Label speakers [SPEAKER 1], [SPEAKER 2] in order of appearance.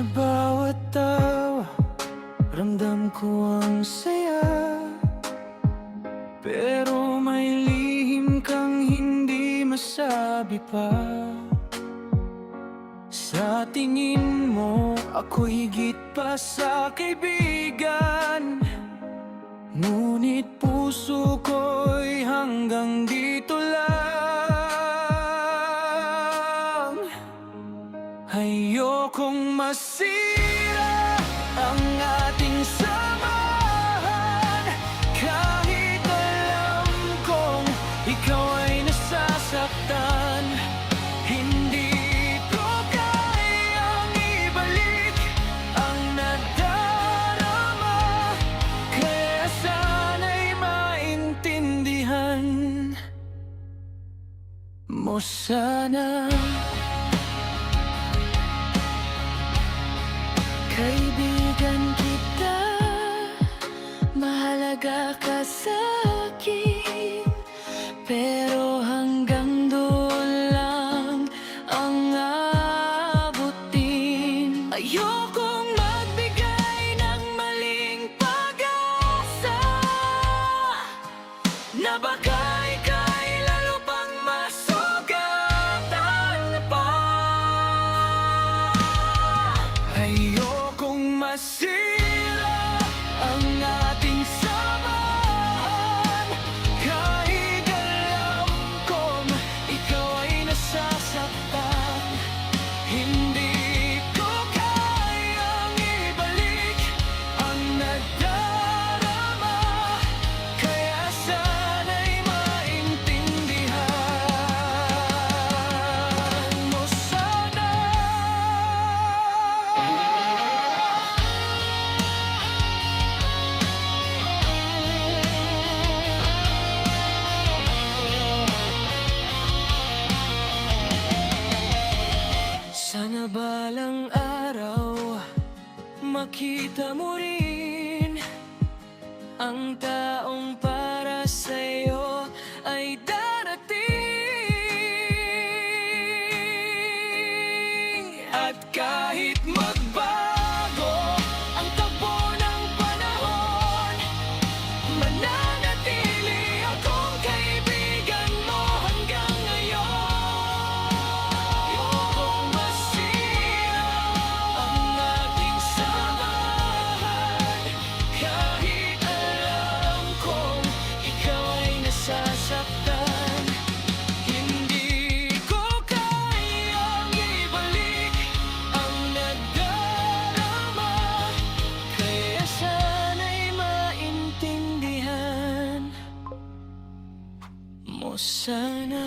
[SPEAKER 1] Sa bawat tawa, ramdam ko ang saya. Pero may lihim kang hindi masabi pa. Sa tingin mo, ako'y higit pa sa kaibigan. Ngunit puso ko'y hanggang dito lang. Ayokong masira ang ating samahan, kahit alam kong ikaw ay nasasaktan. Hindi ko kayang ibalik ang nadarama, kaya sana'y maintindihan mo sana. Kaibigan kita, mahalaga ka sa'kin, pero hanggang doon lang ang abutin. Ayokong magbigay ng maling pag-asa na baka ika'y lalo pang masugatan pa. Masira ang ating samahan, kahit alam kong ikaw ay nasasaktan. Hindi ko kayang ibalik ang nadarama, kaya sana'y maintindihan mo sana. Sana balang araw makita mo rin ang taong para sa'yo ay darating. At kahit magbago ang takbo ng panahon, mananatili akong kaibigan mo hanggang ngayon. Sasaktan, hindi ko kayang ibalik ang nadarama, kaya sana'y maintindihan mo sana.